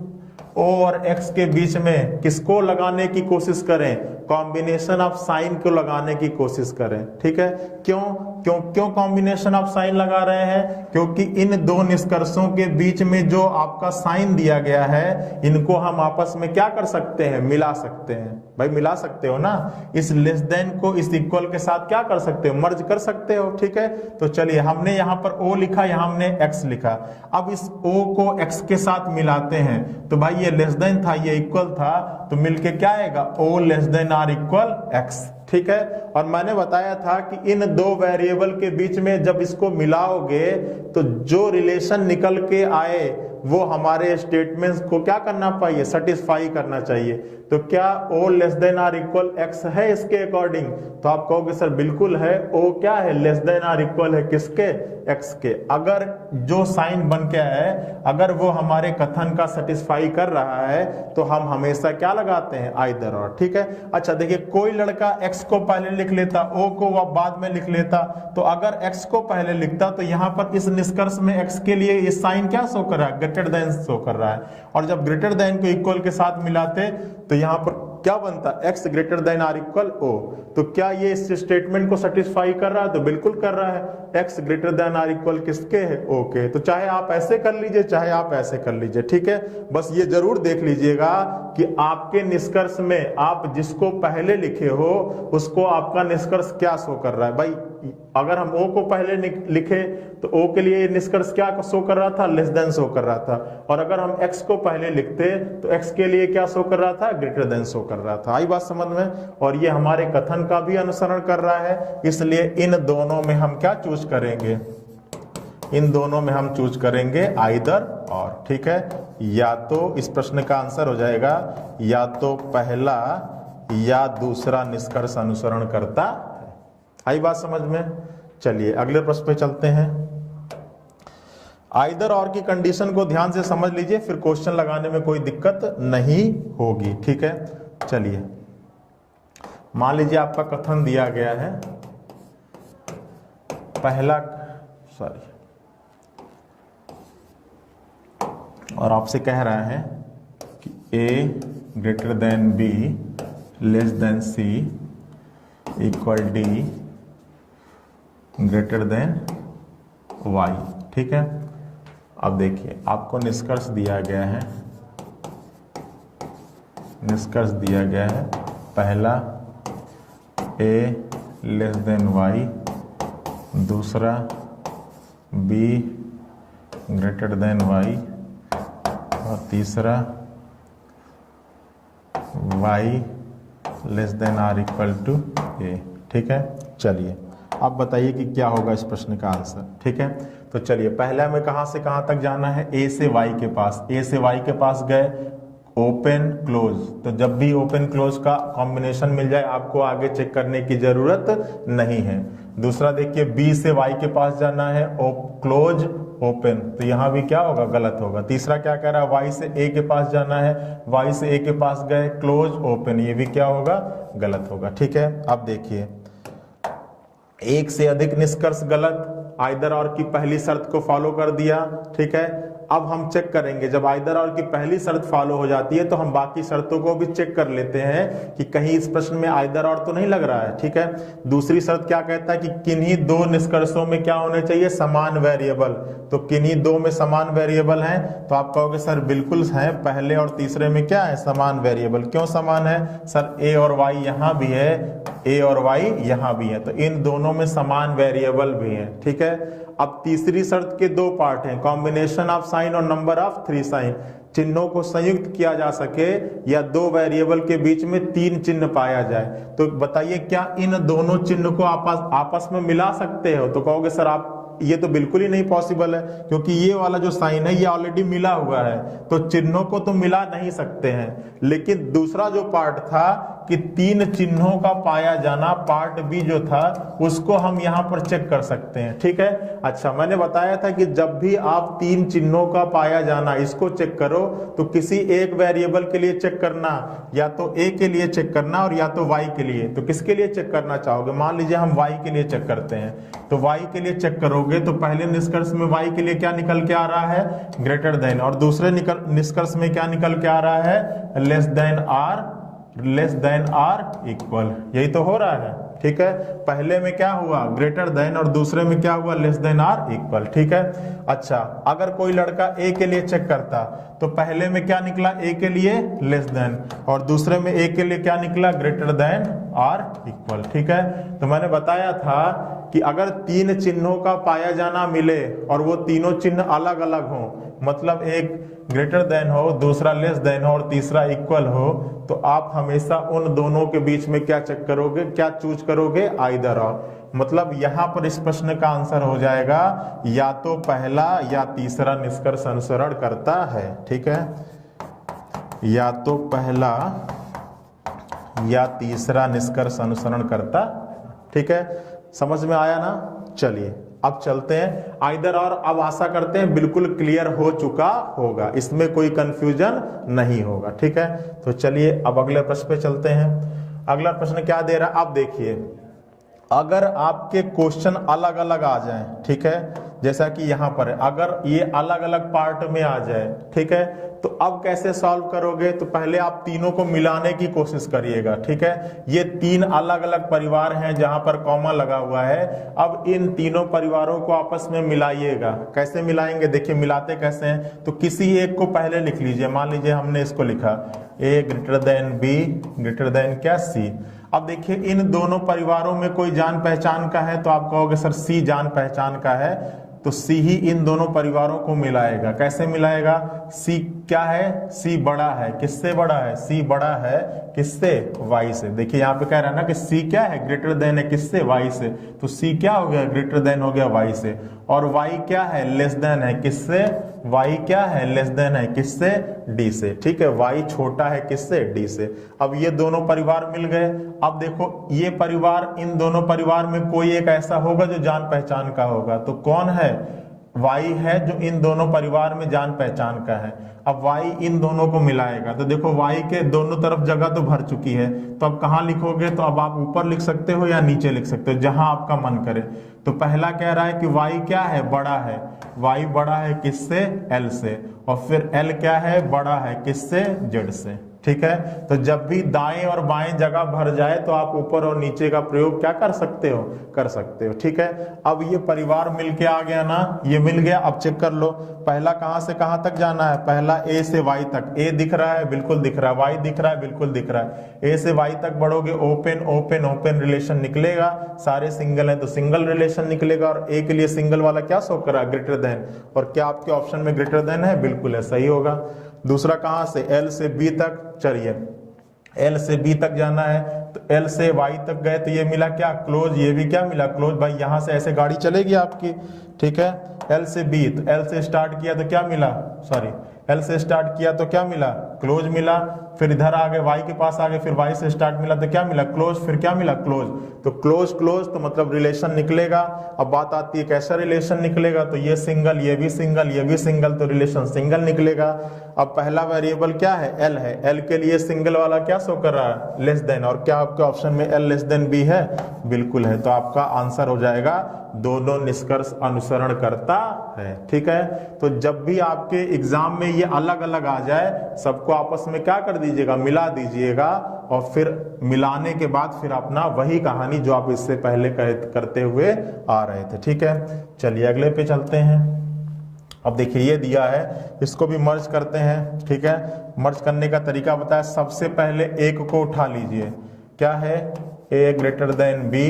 A: o और x के बीच में किसको लगाने की कोशिश करें, कॉम्बिनेशन ऑफ साइन को लगाने की कोशिश करें, ठीक है। क्यों कॉम्बिनेशन ऑफ साइन लगा रहे हैं, क्योंकि इन 2 निष्कर्षों के बीच में जो आपका साइन दिया गया है, इनको हम आपस में क्या कर सकते हैं, मिला सकते हैं। भाई मिला सकते हो ना, इस लेस देन को इस इक्वल के साथ क्या कर सकते हो, मर्ज कर सकते हो, ठीक है। तो चलिए हमने यहाँ पर o लिखा, यहाँ हमने x लिखा। अब इस o को x के साथ मिलाते हैं, तो भाई ये लेस देन था, ये इक्वल था, तो मिलके क्या आएगा, o less than or equal x, ठीक है। और मैंने बताया था कि इन 2 वेरिएबल के बीच में जब इसको मिलाओगे तो जो रिलेशन निकल के आए वो हमारे स्टेटमेंट्स को क्या करना चाहिए, सेटिस्फाई करना चाहिए। तो क्या O less than or equal X है इसके अकॉर्डिंग? तो आप कहोगे सर बिल्कुल है, O क्या है, लेस देन आर इक्वल है किसके, X के। अगर जो साइन बन के है अगर वो हमारे कथन का सेटिस्फाई कर रहा है तो हम हमेशा क्या लगाते हैं, आइदर और। ठीक है। अच्छा देखिए, कोई लड़का X को पहले लिख लेता, O को वह बाद में लिख लेता, तो अगर X को पहले लिखता तो यहां पर इस निष्कर्ष में X के लिए ये साइन क्या शो कर रहा है, ग्रेटर देन शो कर रहा है। और जब ग्रेटर देन को इक्वल के साथ मिलाते तो यहां पर क्या बनता, X greater than or equal O। तो क्या ये इस स्टेटमेंट को सेटिस्फाई कर रहा है? तो बिल्कुल कर रहा है। X greater than or equal किसके है, O के। तो चाहे आप ऐसे कर लीजिए चाहे आप ऐसे कर लीजिए। ठीक है। बस ये जरूर देख लीजिएगा कि आपके निष्कर्ष में आप जिसको पहले लिखे हो उसको आपका निष्कर्ष क्या शो कर रहा है। भाई अगर हम O को पहले लिखे तो O के लिए निष्कर्ष क्या शो कर रहा था, लेस देन शो कर रहा था। और अगर हम X को पहले लिखते तो X के लिए क्या शो कर रहा था, ग्रेटर देन शो कर रहा था। आई बात समझ में। और ये हमारे कथन का भी अनुसरण कर रहा है, इसलिए इन दोनों में हम क्या चूज करेंगे, इन दोनों में हम चूज करेंगे आइदर और। ठीक है। या तो इस प्रश्न का आंसर हो जाएगा या तो पहला या दूसरा निष्कर्ष अनुसरण करता है। आई बात समझ में। चलिए अगले प्रश्न पे चलते हैं। आइदर और की कंडीशन को ध्यान से समझ लीजिए, फिर क्वेश्चन लगाने में कोई दिक्कत नहीं होगी। ठीक है। चलिए मान लीजिए आपका कथन दिया गया है, पहला और आपसे कह रहा है कि A greater than B less than C equal D greater than Y। ठीक है। अब देखिए आपको निष्कर्ष दिया गया है, निष्कर्ष दिया गया है पहला A लेस देन Y, दूसरा B ग्रेटर देन Y और तीसरा Y less than or equal to A। ठीक है। चलिए अब बताइए कि क्या होगा इस प्रश्न का आंसर। ठीक है। तो चलिए पहला में कहां से कहां तक जाना है, A से Y के पास। A से Y के पास गए, ओपन क्लोज। तो जब भी ओपन क्लोज का कॉम्बिनेशन मिल जाए आपको आगे चेक करने की जरूरत नहीं है। दूसरा देखिए B से Y के पास जाना है, क्लोज ओपन, तो यहां भी क्या होगा, गलत होगा। तीसरा क्या कह रहा है, Y से A के पास जाना है, Y से A के पास गए, क्लोज ओपन, ये भी क्या होगा, गलत होगा। ठीक है। अब देखिए एक से अधिक निष्कर्ष गलत, आइदर और की पहली शर्त को फॉलो कर दिया। ठीक है। अब हम चेक करेंगे, जब आइदर और की पहली शर्त फॉलो हो जाती है तो हम बाकी शर्तों को भी चेक कर लेते हैं कि कहीं इस प्रश्न में आइदर और तो नहीं लग रहा है। ठीक है। दूसरी शर्त क्या कहता है कि किन्हीं दो निष्कर्षों में क्या होने चाहिए, समान वेरिएबल। तो किन्हीं दो में समान वेरिएबल हैं, तो आप कहोगे सर बिल्कुल है, पहले और तीसरे में क्या है, समान वेरिएबल। क्यों समान है सर, A और Y यहाँ भी है, A और Y यहाँ भी है, तो इन दोनों में समान वेरिएबल भी है। ठीक है। अब तीसरी शर्त के दो पार्ट हैं, कॉम्बिनेशन ऑफ साइन और नंबर ऑफ 3 साइन। चिन्हों को संयुक्त किया जा सके या दो वेरिएबल के बीच में 3 चिन्ह पाया जाए। तो बताइए क्या इन दोनों चिन्ह को आपस में मिला सकते हो? तो कहोगे सर आप ये तो बिल्कुल ही नहीं पॉसिबल है, क्योंकि ये वाला जो साइन है ये ऑलरेडी मिला हुआ है, तो चिन्हों को तो मिला नहीं सकते हैं। लेकिन दूसरा जो पार्ट था कि 3 चिन्हों का पाया जाना, पार्ट बी जो था, उसको हम यहां पर चेक कर सकते हैं। ठीक है। अच्छा, मैंने बताया था कि जब भी आप 3 चिन्हों का पाया जाना इसको चेक करो तो किसी एक वेरिएबल के लिए चेक करना, या तो ए के लिए चेक करना और या तो वाई के लिए। तो किसके लिए चेक करना चाहोगे? मान लीजिए हम वाई के लिए चेक करते हैं, तो वाई के लिए चेक करोगे तो पहले निष्कर्ष में वाई के लिए क्या निकल के आ रहा है, ग्रेटर देन, और दूसरे निष्कर्ष में क्या निकल के आ रहा है, लेस देन आर इक्वल। यही तो हो रहा है। ठीक है। पहले में क्या हुआ, ग्रेटर देन, और दूसरे में क्या हुआ, लेस देन आर इक्वल। ठीक है। अच्छा, अगर कोई लड़का ए के लिए चेक करता तो पहले में क्या निकला, ए के लिए लेस देन, और दूसरे में ए के लिए क्या निकला, ग्रेटर देन आर इक्वल। ठीक है। तो मैंने बताया था कि अगर तीन चिन्हों का पाया जाना मिले और वो तीनों चिन्ह अलग अलग हो, मतलब एक ग्रेटर देन हो, दूसरा लेस देन हो और तीसरा इक्वल हो, तो आप हमेशा उन दोनों के बीच में क्या चेक करोगे, क्या चूज करोगे, आइदर और। मतलब यहां पर इस प्रश्न का आंसर हो जाएगा या तो पहला या तीसरा निष्कर्ष अनुसरण करता है। ठीक है, या तो पहला या तीसरा निष्कर्ष अनुसरण करता। ठीक है, समझ में आया ना। चलिए अब चलते हैं आइदर और। अब आशा करते हैं बिल्कुल क्लियर हो चुका होगा, इसमें कोई कंफ्यूजन नहीं होगा। ठीक है, तो चलिए अब अगले प्रश्न पे चलते हैं। अगला प्रश्न क्या दे रहा है, आप देखिए। अगर आपके क्वेश्चन अलग अलग आ जाएं, ठीक है, जैसा कि यहां पर है, अगर ये अलग अलग पार्ट में आ जाए, ठीक है, तो अब कैसे सॉल्व करोगे। तो पहले आप तीनों को मिलाने की कोशिश करिएगा। ठीक है, ये तीन अलग अलग परिवार हैं जहां पर कॉमा लगा हुआ है। अब इन तीनों परिवारों को आपस में मिलाइएगा। कैसे मिलाएंगे, देखिए मिलाते कैसे हैं। तो किसी एक को पहले लिख लीजिए। मान लीजिए हमने इसको लिखा A greater than B greater than क्या, सी। अब देखिए इन दोनों परिवारों में कोई जान पहचान का है, तो आप कहोगे सर सी जान पहचान का है, तो सी ही इन दोनों परिवारों को मिलाएगा। कैसे मिलाएगा, सी क्या है, सी बड़ा है, किससे बड़ा है, सी बड़ा है किससे, वाई से। देखिए यहाँ पे कह रहा है ना कि सी क्या है, ग्रेटर देन है किससे, वाई से। तो सी क्या हो गया, ग्रेटर देन हो गया वाई से। और वाई क्या है, लेस देन है किससे, वाई क्या है, लेस देन है किससे, डी से। ठीक है, वाई छोटा है किससे, डी से। अब ये दोनों परिवार मिल गए। अब देखो ये परिवार, इन दोनों परिवार में कोई एक ऐसा होगा जो जान पहचान का होगा। तो कौन है, वाई है जो इन दोनों परिवार में जान पहचान का है। अब वाई इन दोनों को मिलाएगा, तो देखो वाई के दोनों तरफ जगह तो भर चुकी है। तो अब कहाँ लिखोगे, तो अब आप ऊपर लिख सकते हो या नीचे लिख सकते हो, जहां आपका मन करे। तो पहला कह रहा है कि वाई क्या है, बड़ा है। वाई बड़ा है किससे, एल से। और फिर एल क्या है, बड़ा है किससे, जेड से। ठीक है, तो जब भी दाएं और बाएं जगह भर जाए तो आप ऊपर और नीचे का प्रयोग क्या कर सकते हो, कर सकते हो। ठीक है, अब ये परिवार मिलके आ गया ना, ये मिल गया। अब चेक कर लो पहला कहां से कहां तक जाना है, पहला ए से वाई तक। ए दिख रहा है, बिल्कुल दिख रहा है। वाई दिख रहा है, बिल्कुल दिख रहा है। ए से वाई तक बढ़ोगे, ओपन ओपन ओपन रिलेशन निकलेगा। सारे सिंगल हैं तो सिंगल रिलेशन निकलेगा। और ए के लिए सिंगल वाला क्या शो कर रहा है, ग्रेटर देन। और क्या आपके ऑप्शन में ग्रेटर देन है, बिल्कुल है, सही होगा। दूसरा कहां से, एल से बी तक। चलिए एल से बी तक जाना है, तो एल से वाई तक गए तो ये मिला क्या, क्लोज। ये भी क्या मिला, क्लोज। भाई यहां से ऐसे गाड़ी चलेगी आपकी। ठीक है, एल से बी, तो एल से स्टार्ट किया तो क्या मिला, सॉरी एल से स्टार्ट किया तो क्या मिला, क्लोज मिला। फिर इधर आ गए वाई के पास आ गए, फिर वाई से स्टार्ट मिला तो क्या मिला, क्लोज। फिर क्या मिला, क्लोज। तो क्लोज क्लोज तो मतलब रिलेशन निकलेगा। अब बात आती है कैसा रिलेशन निकलेगा, तो ये सिंगल, ये भी सिंगल, ये भी सिंगल, तो रिलेशन सिंगल निकलेगा। अब पहला वेरिएबल क्या है, एल है। एल के लिए सिंगल वाला क्या शो कर रहा है, लेस देन। और क्या आपके ऑप्शन में एल लेस देन बी है, बिल्कुल है। तो आपका आंसर हो जाएगा दोनों निष्कर्ष अनुसरण करता है। ठीक है, तो जब भी आपके एग्जाम में ये अलग अलग आ जाए, सबको आपस में क्या कर दीजिएगा, मिला दीजिएगा। और फिर मिलाने के बाद फिर अपना वही कहानी जो आप इससे पहले करते हुए आ रहे थे। ठीक है, चलिए अगले पे चलते हैं। अब देखिए ये दिया है, इसको भी मर्ज करते हैं। ठीक है, मर्ज करने का तरीका बताया। सबसे पहले एक को उठा लीजिए, क्या है, A greater than B,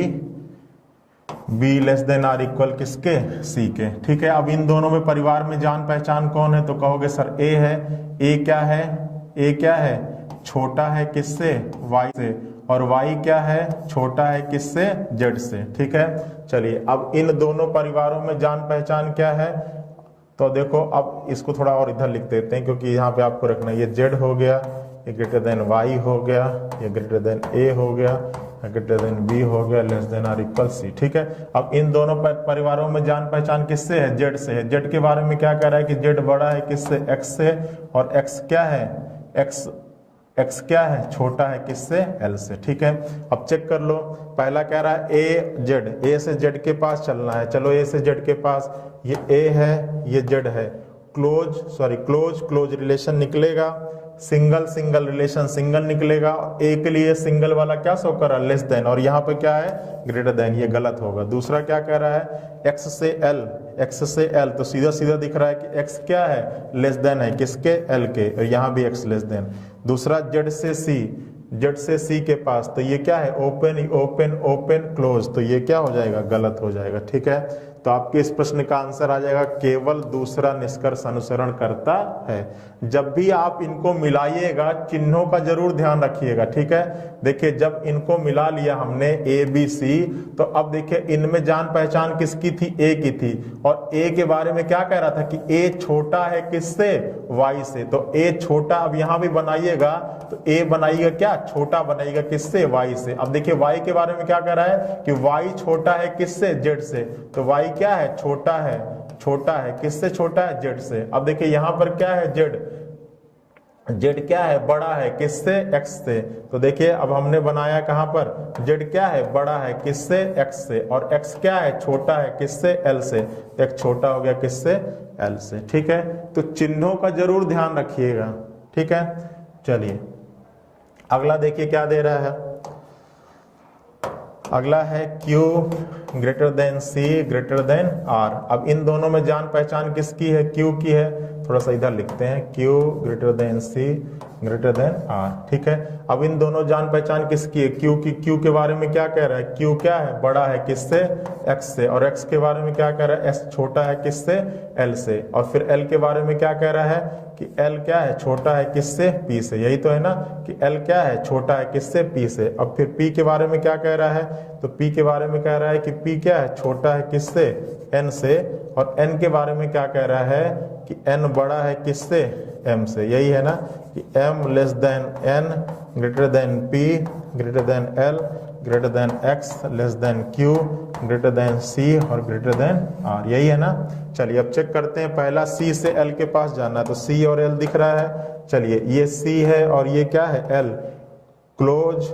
A: B less than or equal किसके, सी के। ठीक है, अब इन दोनों में परिवार में जान पहचान कौन है, तो कहोगे सर ए है। ए क्या है, ए क्या है, छोटा है किससे, वाई से। और वाई क्या है, छोटा है किससे, जेड से। ठीक है, चलिए अब इन दोनों परिवारों में जान पहचान क्या है, तो देखो अब इसको थोड़ा और इधर लिख देते हैं, क्योंकि यहाँ पे आपको रखना है। ये जेड हो गया, ये ग्रेटर देन वाई हो गया, ये ग्रेटर देन ए हो गया, ग्रेटर देन बी हो गया, less than or equal C. ठीक है, अब इन दोनों परिवारों में जान पहचान किससे है, जेड से है। जेड के बारे में क्या कह रहा है कि जेड बड़ा है किससे, एक्स से। और एक्स क्या है, एक्स क्या है, छोटा है किससे, एल से। ठीक है, अब चेक कर लो। पहला कह रहा है ए जेड, ए से जेड के पास चलना है। चलो ए से जेड के पास, ये ए है, ये जेड है। क्लोज क्लोज रिलेशन निकलेगा। सिंगल सिंगल रिलेशन सिंगल निकलेगा। ए के लिए सिंगल वाला क्या शो कर रहा है, लेस देन। और यहाँ पे क्या है, ग्रेटर देन। ये गलत होगा। दूसरा क्या कह रहा है, एक्स से एल, एक्स से एल, तो सीधा सीधा दिख रहा है कि एक्स क्या है, लेस देन है किसके, एल के। और यहाँ भी एक्स लेस देन। दूसरा जेड से सी, जेड से सी के पास, तो ये क्या है ओपन ओपन ओपन क्लोज, तो ये क्या हो जाएगा गलत हो जाएगा। ठीक है, तो आपके इस प्रश्न का आंसर आ जाएगा केवल दूसरा निष्कर्ष अनुसरण करता है। जब भी आप इनको मिलाइएगा चिन्हों का जरूर ध्यान रखिएगा। ठीक है, देखिए जब इनको मिला लिया हमने ए बी सी, तो अब देखिए इनमें जान पहचान किसकी थी, ए की थी, और ए के बारे में क्या कह रहा था कि ए छोटा है किससे, वाई से, तो ए छोटा, अब यहां भी बनाइएगा तो ए बनाइएगा क्या, छोटा बनाइएगा किससे, वाई से। अब देखिए वाई के बारे में क्या कह रहा है कि वाई छोटा है किससे, जेड से, तो वाई क्या है, छोटा है, छोटा है किससे, छोटा है जेड से। अब देखिए यहां पर क्या है, जेड, जेड क्या है, बड़ा है किससे, एक्स से, तो देखिए अब हमने बनाया कहां पर, जेड क्या है, बड़ा है किससे, एक्स से, और एक्स क्या है, छोटा है किससे, एल से, तो एक्स छोटा हो गया किससे, एल से। ठीक है, तो चिन्हों का जरूर ध्यान रखिएगा। ठीक है, चलिए अगला देखिए क्या दे रहा है, अगला है Q greater than C greater than R। अब इन दोनों में जान पहचान किसकी है, Q की है, थोड़ा सा इधर लिखते हैं, Q greater than C greater than R। ठीक है, अब इन दोनों जान पहचान किसकी है, Q की। Q के बारे में क्या कह रहा है, Q क्या है, बड़ा है किससे, X से, और X के बारे में क्या कह रहा है, S छोटा है किससे, L से, और फिर L के बारे में क्या कह रहा है कि L क्या है, छोटा है किससे, P से। यही तो है ना कि L क्या है, छोटा है किससे, P से। अब फिर P के बारे में क्या कह रहा है, तो P के बारे में कह रहा है कि P क्या है, छोटा है किससे, N से, और N के बारे में क्या कह रहा है कि N बड़ा है किससे, M से। यही है ना कि M less than N greater than P greater than L greater than X less than Q greater than C और ग्रेटर देन R। यही है ना। चलिए अब चेक करते हैं, पहला C से L के पास जाना है, तो C और L दिख रहा है। चलिए ये C है और ये क्या है, L, क्लोज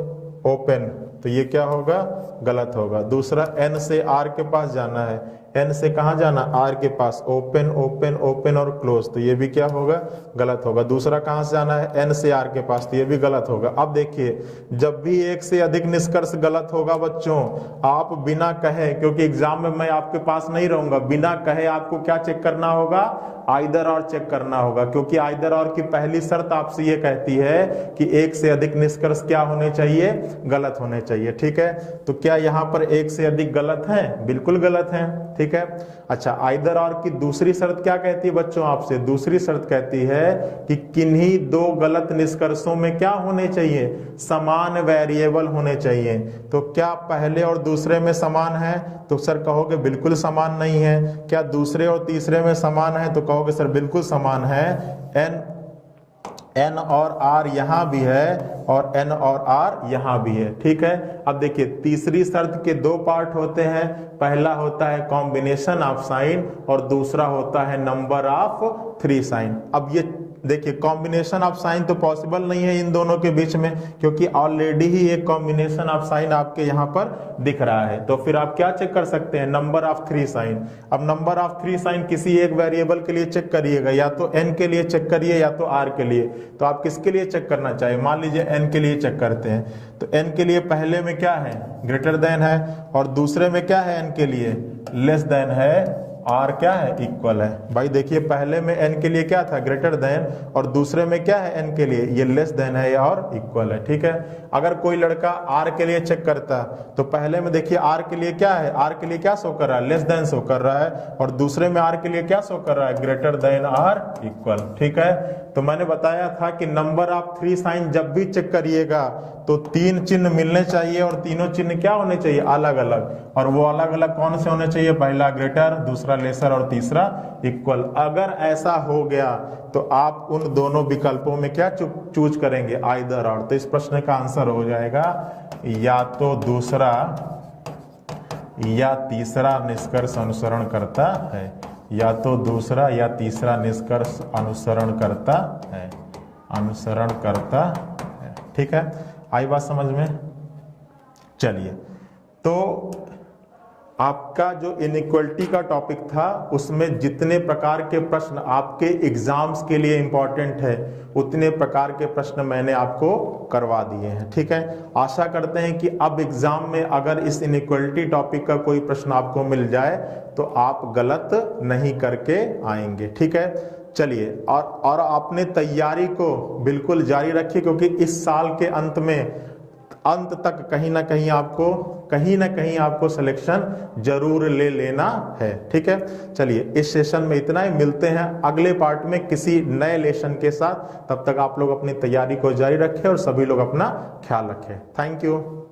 A: ओपन, तो ये क्या होगा, गलत होगा। दूसरा N से R के पास जाना है, N से कहाँ जाना, R के पास, ओपन ओपन ओपन और क्लोज, तो ये भी क्या होगा, गलत होगा। दूसरा कहाँ से जाना है, N से R के पास, तो ये भी गलत होगा। अब देखिए जब भी एक से अधिक निष्कर्ष गलत होगा बच्चों, आप बिना कहे, क्योंकि एग्जाम में मैं आपके पास नहीं रहूंगा, बिना कहे आपको क्या चेक करना होगा, आइदर और चेक करना होगा, क्योंकि आइदर और की पहली शर्त आपसे ये कहती है कि एक से अधिक निष्कर्ष क्या होने चाहिए, गलत होने चाहिए। ठीक है, तो क्या यहाँ पर एक से अधिक गलत है, बिल्कुल गलत है। ठीक है, अच्छा आइदर और की दूसरी शर्त क्या कहती है बच्चों आपसे, दूसरी शर्त कहती है कि किन्हीं दो गलत निष्कर्षों में क्या होने चाहिए, समान वेरिएबल होने चाहिए। तो क्या पहले और दूसरे में समान है, तो सर कहोगे बिल्कुल समान नहीं है। क्या दूसरे और तीसरे में समान है, तो कहोगे सर बिल्कुल समान है। N और R यहाँ भी है और N और R यहाँ भी है। ठीक है, अब देखिए तीसरी शर्त के दो पार्ट होते हैं, पहला होता है कॉम्बिनेशन ऑफ साइन और दूसरा होता है नंबर ऑफ 3 साइन। अब ये देखिए कॉम्बिनेशन ऑफ साइन तो पॉसिबल नहीं है इन दोनों के बीच में, क्योंकि ऑलरेडी ही एक कॉम्बिनेशन ऑफ साइन आपके यहाँ पर दिख रहा है। तो फिर आप क्या चेक कर सकते हैं, नंबर ऑफ 3 साइन। अब नंबर ऑफ 3 साइन किसी एक वेरिएबल के लिए चेक करिएगा, या तो n के लिए चेक करिए या तो r के लिए। तो आप किसके लिए चेक करना चाहिए, मान लीजिए n के लिए चेक करते हैं, तो n के लिए पहले में क्या है, ग्रेटर देन है, और दूसरे में क्या है, n के लिए लेस देन है, R क्या है, इक्वल है। भाई देखिए पहले में n के लिए क्या था, ग्रेटर देन, और दूसरे में क्या है, n के लिए ये लेस देन है और इक्वल है। ठीक है, अगर कोई लड़का r के लिए चेक करता तो पहले में देखिए r के लिए क्या है, r के लिए क्या शो कर रहा है, लेस देन शो कर रहा है, और दूसरे में r के लिए क्या शो कर रहा है, ग्रेटर देन और इक्वल। ठीक है, तो मैंने बताया था कि नंबर ऑफ 3 साइन जब भी चेक करिएगा तो 3 चिन्ह मिलने चाहिए, और तीनों चिन्ह क्या होने चाहिए, अलग अलग, और वो अलग अलग कौन से होने चाहिए, पहला ग्रेटर, दूसरा लेसर और तीसरा इक्वल। अगर ऐसा हो गया तो आप उन दोनों विकल्पों में क्या चूज करेंगे, आइदर और। तो इस प्रश्न का आंसर हो जाएगा या तो दूसरा या तीसरा निष्कर्ष अनुसरण करता है, या तो दूसरा या तीसरा निष्कर्ष अनुसरण करता है, अनुसरण करता है। ठीक है, आई बात समझ में। चलिए तो आपका जो इनइक्वलिटी का टॉपिक था उसमें जितने प्रकार के प्रश्न आपके एग्जाम्स के लिए इंपॉर्टेंट है उतने प्रकार के प्रश्न मैंने आपको करवा दिए हैं। ठीक है, आशा करते हैं कि अब एग्जाम में अगर इस इनइक्वलिटी टॉपिक का कोई प्रश्न आपको मिल जाए तो आप गलत नहीं करके आएंगे। ठीक है, चलिए, और आपने तैयारी को बिल्कुल जारी रखिए, क्योंकि इस साल के अंत तक कहीं ना कहीं आपको सिलेक्शन जरूर ले लेना है। ठीक है, चलिए इस सेशन में इतना ही, मिलते हैं अगले पार्ट में किसी नए लेसन के साथ। तब तक आप लोग अपनी तैयारी को जारी रखें और सभी लोग अपना ख्याल रखें। Thank you.